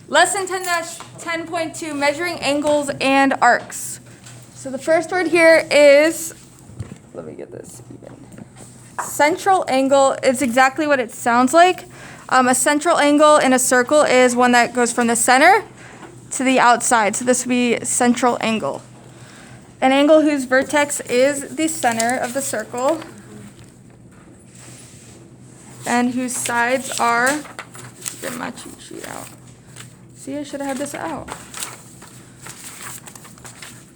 Lesson 10-10.2, measuring angles and arcs. So the first word here is, let me get this even. Central angle is exactly what it sounds like. A central angle in a circle is one that goes from the center to the outside. So this would be central angle. An angle whose vertex is the center of the circle and whose sides are, get my cheat sheet out. See, I should have had this out.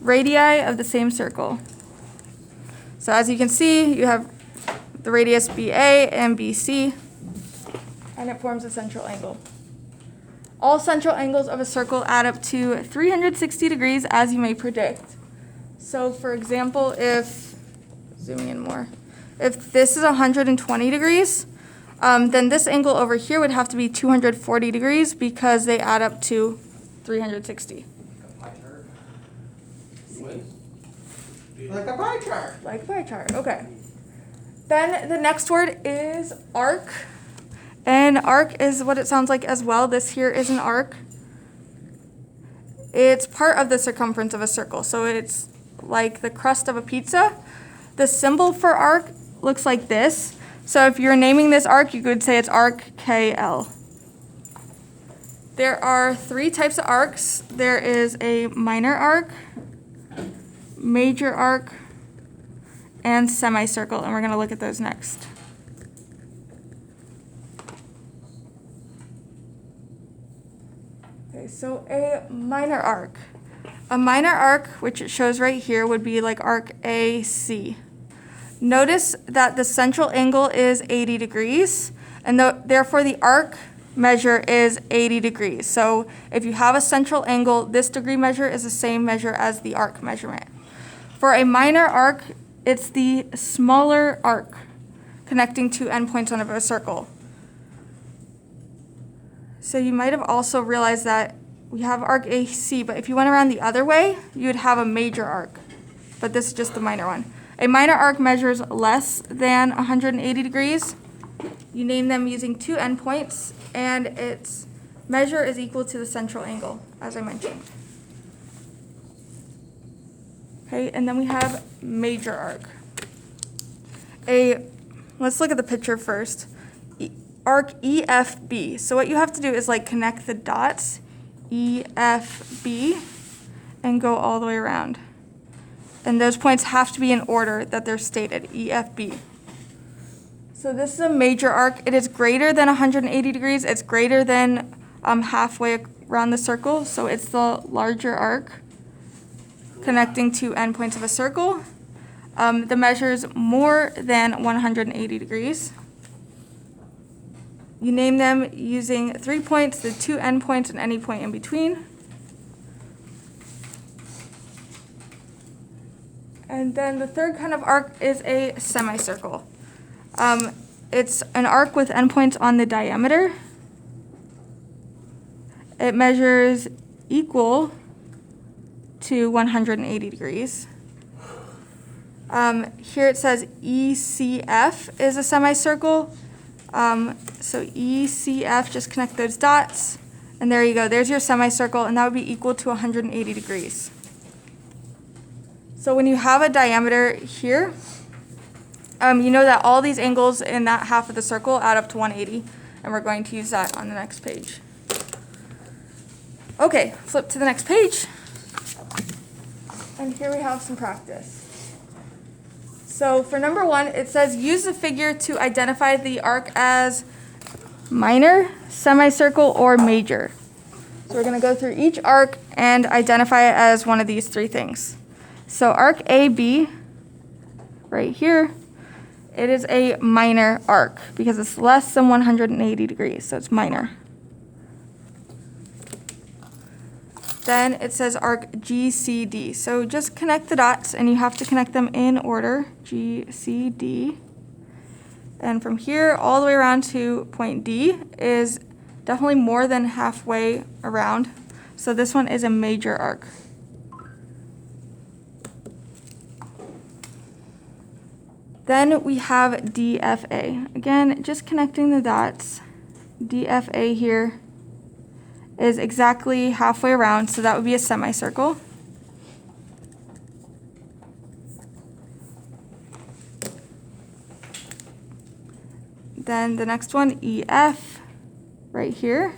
Radii of the same circle. So as you can see, you have the radius BA and BC, and it forms a central angle. All central angles of a circle add up to 360 degrees, as you may predict. So for example, if, zooming in more, if this is 120 degrees, then this angle over here would have to be 240 degrees because they add up to 360. Like a pie chart. Like a pie chart, okay. Then the next word is arc. And arc is what it sounds like as well. This here is an arc. It's part of the circumference of a circle, so it's like the crust of a pizza. The symbol for arc looks like this. So if you're naming this arc, you could say it's arc KL. There are 3 types of arcs. There is a minor arc, major arc, and semicircle, and we're going to look at those next. Okay, so a minor arc. A minor arc, which it shows right here, would be like arc AC. Notice that the central angle is 80 degrees, and therefore the arc measure is 80 degrees. So if you have a central angle, this degree measure is the same measure as the arc measurement. For a minor arc, it's the smaller arc connecting 2 endpoints of a circle. So you might have also realized that we have arc AC, but if you went around the other way, you would have a major arc. But this is just the minor one. A minor arc measures less than 180 degrees. You name them using 2 endpoints, and its measure is equal to the central angle, as I mentioned. Okay, and then we have major arc. Let's look at the picture first. Arc EFB. So what you have to do is like connect the dots, EFB, and go all the way around. And those points have to be in order that they're stated, EFB. So this is a major arc. It is greater than 180 degrees. It's greater than halfway around the circle. So it's the larger arc connecting 2 endpoints of a circle. The measure is more than 180 degrees. You name them using 3 points, the 2 endpoints, and any point in between. And then the third kind of arc is a semicircle. It's an arc with endpoints on the diameter. It measures equal to 180 degrees. Here it says ECF is a semicircle. So ECF, just connect those dots, and there you go. There's your semicircle, and that would be equal to 180 degrees. So when you have a diameter here, you know that all these angles in that half of the circle add up to 180, and we're going to use that on the next page. Okay, flip to the next page. And here we have some practice. So for number 1, it says use the figure to identify the arc as minor, semicircle, or major. So we're going to go through each arc and identify it as one of these 3 things. So arc AB, right here, it is a minor arc because it's less than 180 degrees, so it's minor. Then it says arc GCD. So just connect the dots, and you have to connect them in order, GCD. And from here all the way around to point D is definitely more than halfway around. So this one is a major arc. Then we have DFA. Again, just connecting the dots. DFA here is exactly halfway around, so that would be a semicircle. Then the next one, EF, right here.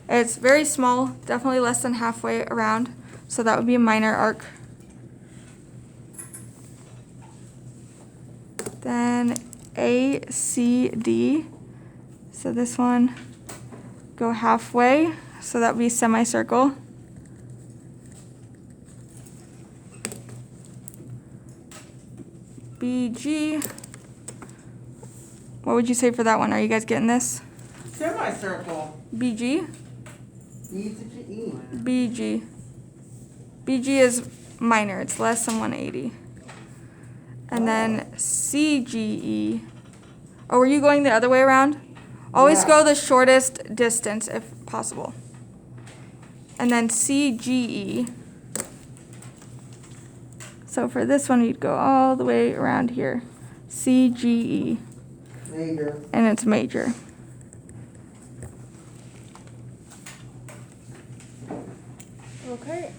It's very small, definitely less than halfway around, so that would be a minor arc. Then ACD, so this one, go halfway, so that would be semicircle. BG, what would you say for that one? Are you guys getting this? Semicircle. BG? E to G E. BG. BG is minor, it's less than 180. And then CGE. Oh, were you going the other way around? Always Yeah. go the shortest distance if possible. And then CGE. So for this one, you'd go all the way around here. CGE. Major. And it's major. Okay.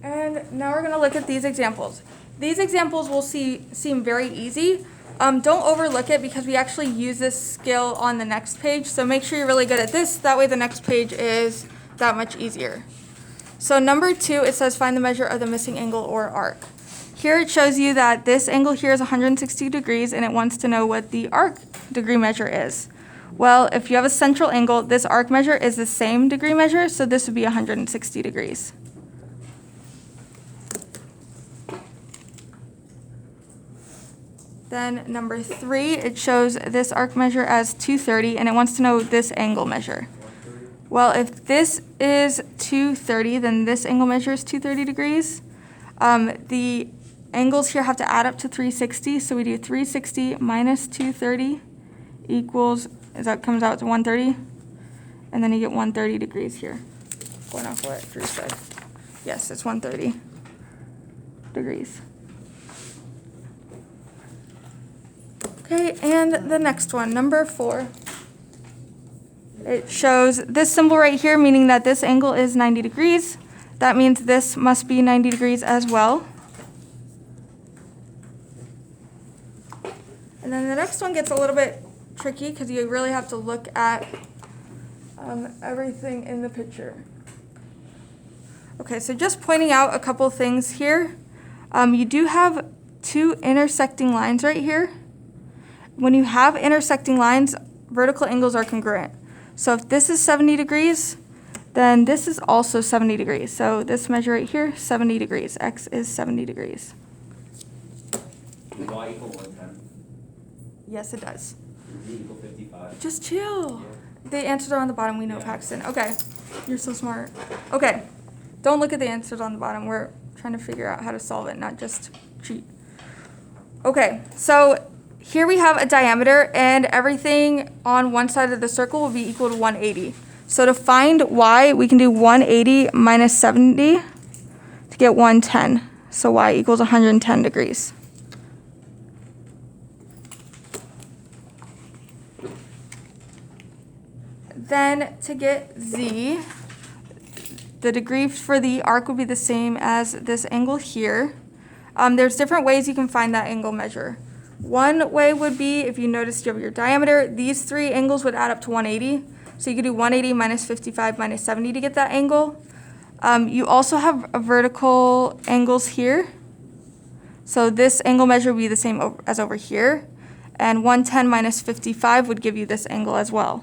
And now we're going to look at these examples. These examples will seem very easy. Don't overlook it because we actually use this skill on the next page. So make sure you're really good at this. That way the next page is that much easier. So number 2, it says find the measure of the missing angle or arc. Here it shows you that this angle here is 160 degrees and it wants to know what the arc degree measure is. Well, if you have a central angle, this arc measure is the same degree measure, so this would be 160 degrees. Then number 3, it shows this arc measure as 230 and it wants to know this angle measure. Well, if this is 230, then this angle measure is 230 degrees. The angles here have to add up to 360, so we do 360 minus 230 equals, that comes out to 130, and then you get 130 degrees here, going off what Drew said. Yes, it's 130 degrees. Okay, and the next one, number 4. It shows this symbol right here, meaning that this angle is 90 degrees. That means this must be 90 degrees as well. And then the next one gets a little bit tricky because you really have to look at everything in the picture. Okay, so just pointing out a couple things here. You do have 2 intersecting lines right here. When you have intersecting lines, vertical angles are congruent. So if this is 70 degrees, then this is also 70 degrees. So this measure right here, 70 degrees. X is 70 degrees. Does y equal 110? Yes, it does. Does z equal 55? Just chill. Yeah. The answers are on the bottom. We know, Yeah. Paxton. Okay. You're so smart. Okay. Don't look at the answers on the bottom. We're trying to figure out how to solve it, not just cheat. Okay. So here we have a diameter, and everything on one side of the circle will be equal to 180. So to find y, we can do 180 minus 70 to get 110. So y equals 110 degrees. Then to get z, the degree for the arc would be the same as this angle here. There's different ways you can find that angle measure. One way would be, if you notice you have your diameter, these 3 angles would add up to 180. So you could do 180 minus 55 minus 70 to get that angle. You also have vertical angles here. So this angle measure would be the same as over here. And 110 minus 55 would give you this angle as well.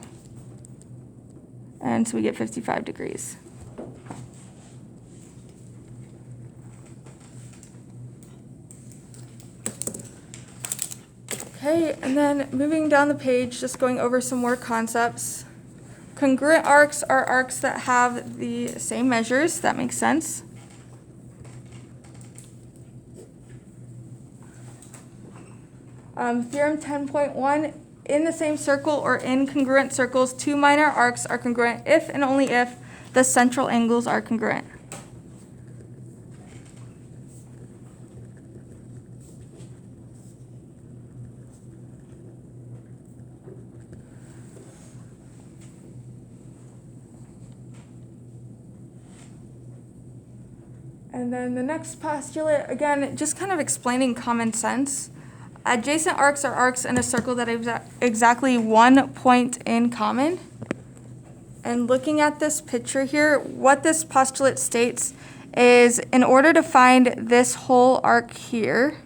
And so we get 55 degrees. Okay, and then moving down the page, just going over some more concepts. Congruent arcs are arcs that have the same measures. That makes sense. Theorem 10.1, in the same circle or in congruent circles, 2 minor arcs are congruent if and only if the central angles are congruent. And then the next postulate, again, just kind of explaining common sense. Adjacent arcs are arcs in a circle that have exactly 1 point in common. And looking at this picture here, what this postulate states is in order to find this whole arc here,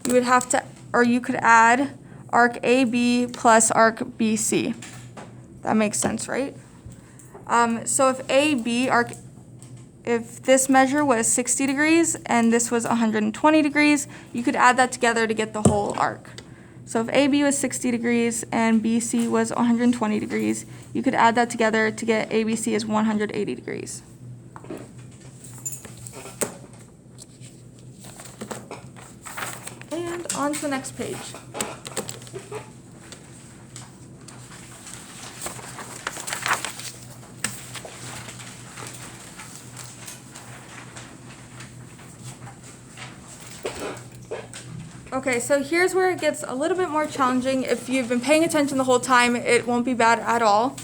you would have to, or you could add arc AB plus arc BC. That makes sense, right? So if AB arc, if this measure was 60 degrees and this was 120 degrees, you could add that together to get the whole arc. So if AB was 60 degrees and BC was 120 degrees, you could add that together to get ABC is 180 degrees. And on to the next page. Okay, so here's where it gets a little bit more challenging. If you've been paying attention the whole time, it won't be bad at all.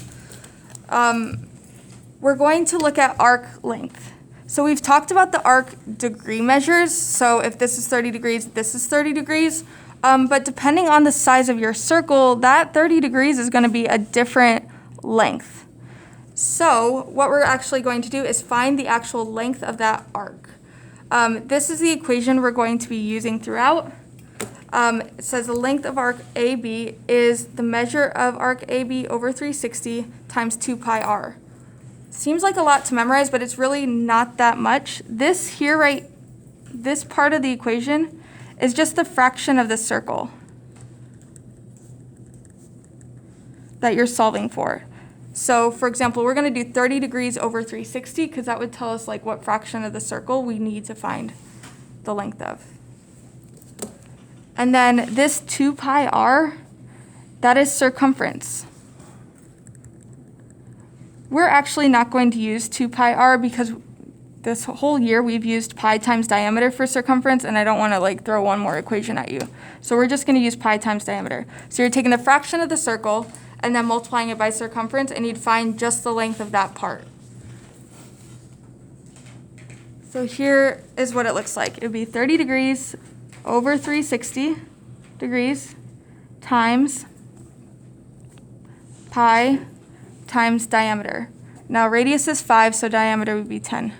We're going to look at arc length. So we've talked about the arc degree measures. So if this is 30 degrees, this is 30 degrees. But depending on the size of your circle, that 30 degrees is going to be a different length. So what we're actually going to do is find the actual length of that arc. This is the equation we're going to be using throughout. It says the length of arc AB is the measure of arc AB over 360 times 2 pi r. Seems like a lot to memorize, but it's really not that much. This here, right, this part of the equation is just the fraction of the circle that you're solving for. So for example, we're going to do 30 degrees over 360 because that would tell us like what fraction of the circle we need to find the length of. And then this 2 pi r, that is circumference. We're actually not going to use 2 pi r because this whole year we've used pi times diameter for circumference, and I don't want to like throw one more equation at you. So we're just going to use pi times diameter. So you're taking the fraction of the circle and then multiplying it by circumference, and you'd find just the length of that part. So here is what it looks like. It would be 30 degrees over 360 degrees times pi times diameter. Now radius is 5, so diameter would be 10.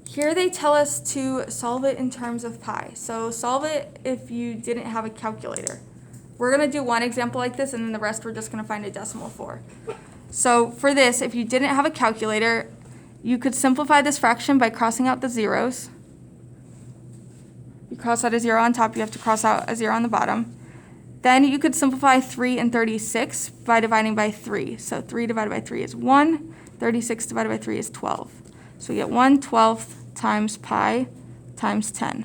Here they tell us to solve it in terms of pi. So solve it if you didn't have a calculator. We're going to do one example like this, and then the rest we're just going to find a decimal for. So for this, if you didn't have a calculator, you could simplify this fraction by crossing out the zeros. You cross out a 0 on top, you have to cross out a 0 on the bottom. Then you could simplify 3 and 36 by dividing by 3. So 3 divided by 3 is 1, 36 divided by 3 is 12. So we get 1/12 times pi times 10.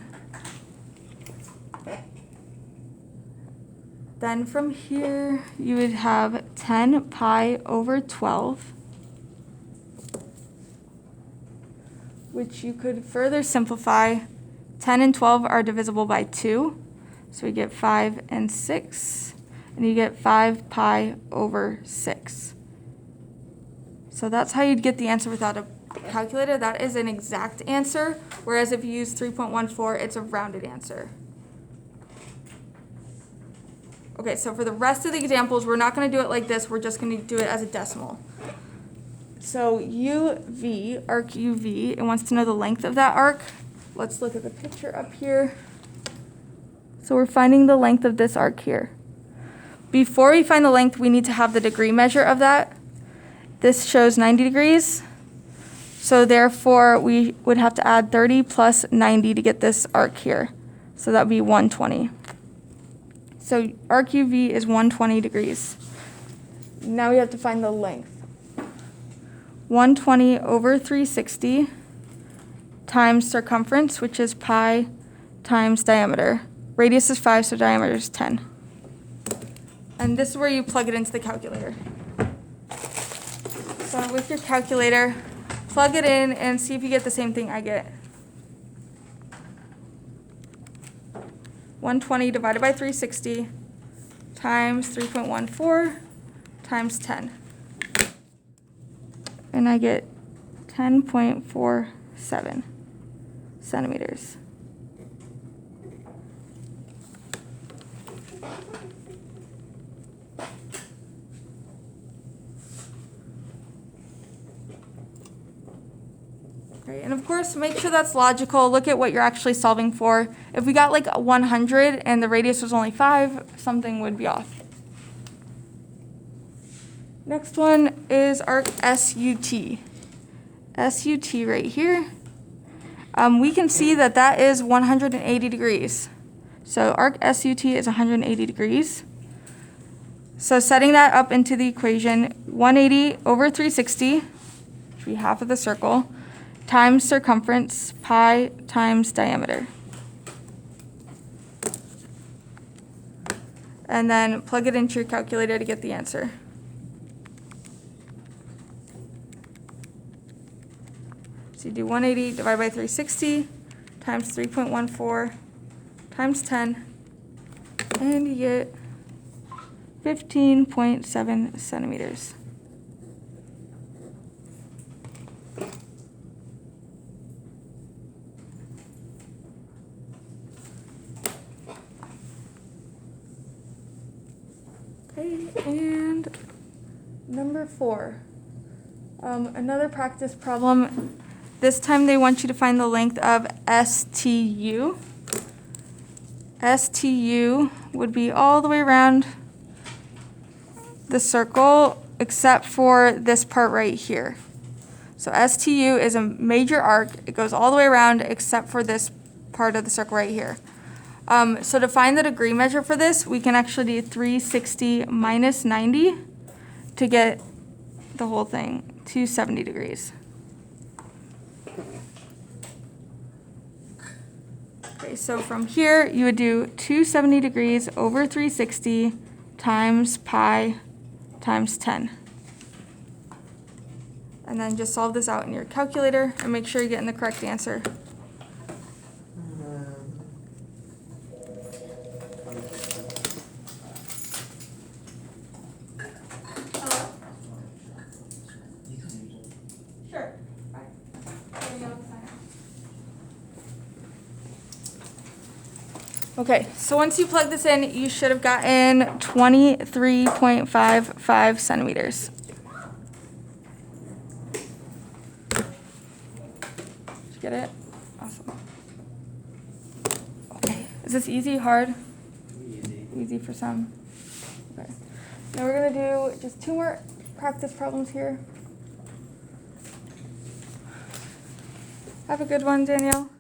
Then from here, you would have 10 pi over 12, which you could further simplify. 10 and 12 are divisible by 2, so we get 5 and 6, and you get 5 pi over 6. So that's how you'd get the answer without a calculator. That is an exact answer, whereas if you use 3.14, it's a rounded answer. Okay, so for the rest of the examples, we're not going to do it like this. We're just going to do it as a decimal. So UV, arc UV, it wants to know the length of that arc. Let's look at the picture up here. So we're finding the length of this arc here. Before we find the length, we need to have the degree measure of that. This shows 90 degrees. So therefore, we would have to add 30 plus 90 to get this arc here. So that would be 120. So arc UV is 120 degrees. Now we have to find the length. 120 over 360 times circumference, which is pi times diameter. Radius is 5, so diameter is 10. And this is where you plug it into the calculator. So with your calculator, plug it in and see if you get the same thing I get. 120 divided by 360 times 3.14 times 10. and I get 10.47 centimeters. Right, and of course, make sure that's logical. Look at what you're actually solving for. If we got like 100 and the radius was only 5, something would be off. Next one is arc SUT. SUT right here. We can see that that is 180 degrees. So arc SUT is 180 degrees. So setting that up into the equation, 180 over 360, which would be half of the circle, times circumference, pi times diameter. And then plug it into your calculator to get the answer. So you do 180 divided by 360 times 3.14 times 10, and you get 15.7 centimeters. Okay, and number 4. Another practice problem. This time they want you to find the length of STU. STU would be all the way around the circle except for this part right here. So STU is a major arc. It goes all the way around except for this part of the circle right here. So to find the degree measure for this, we can actually do 360 minus 90 to get the whole thing, 270 degrees. Okay, so from here, you would do 270 degrees over 360 times pi times 10. And then just solve this out in your calculator and make sure you're getting the correct answer. Sure. Okay, so once you plug this in, you should have gotten 23.55 centimeters. Did you get it? Awesome. Okay, is this easy, hard? Easy. Easy for some. Okay. Now we're gonna do just 2 more practice problems here. Have a good one, Danielle.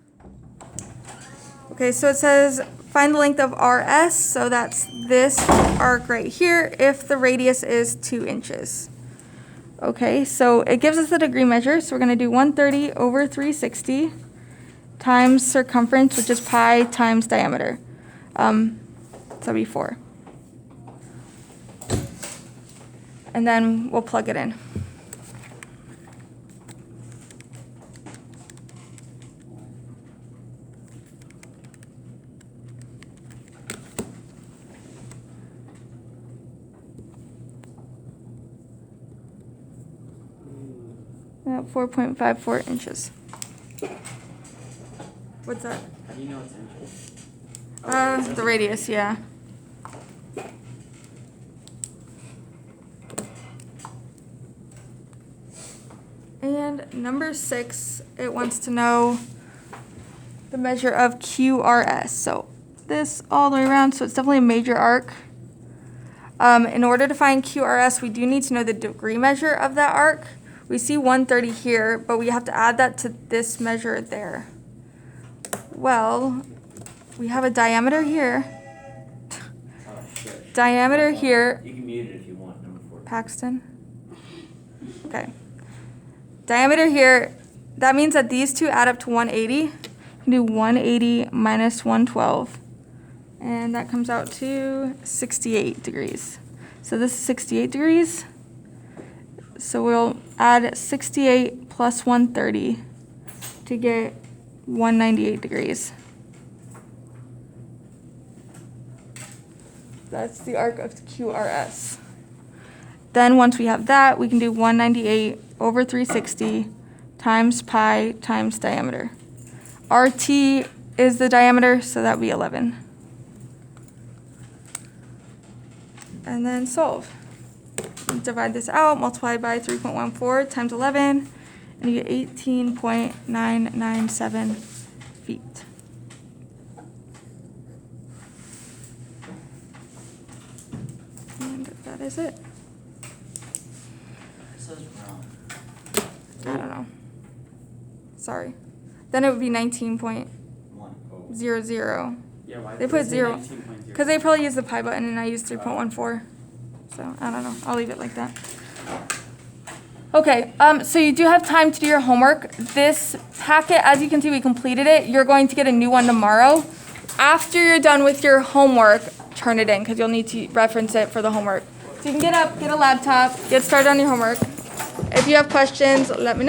Okay, so it says find the length of RS, so that's this arc right here, if the radius is 2 inches. Okay, so it gives us the degree measure, so we're going to do 130 over 360 times circumference, which is pi times diameter. So that'd be 4. And then we'll plug it in. About 4.54 inches. What's that? How do you know it's inches? The radius, yeah. And number 6, it wants to know the measure of QRS. So this all the way around, so it's definitely a major arc. In order to find QRS, we do need to know the degree measure of that arc. We see 130 here, but we have to add that to this measure there. Well, we have a diameter here. Oh, shit. Diameter here. You can mute it if you want, number 4. Paxton. Okay. Diameter here, that means that these two add up to 180. You can do 180 minus 112. And that comes out to 68 degrees. So this is 68 degrees. So we'll add 68 plus 130 to get 198 degrees. That's the arc of QRS. Then once we have that, we can do 198 over 360 times pi times diameter. RT is the diameter, so that would be 11. And then solve. Divide this out, multiply by 3.14 times 11, and you get 18.997 feet. And that is it. This is wrong. I don't know. Sorry. Then it would be 19.00. 1. Oh. Yeah, why They did put say 0. 19.0? Because they probably used the pi button and I used 3.14. So I don't know. I'll leave it like that. Okay, so you do have time to do your homework. This packet, as you can see, we completed it. You're going to get a new one tomorrow. After you're done with your homework, turn it in because you'll need to reference it for the homework. So you can get up, get a laptop, get started on your homework. If you have questions, let me know.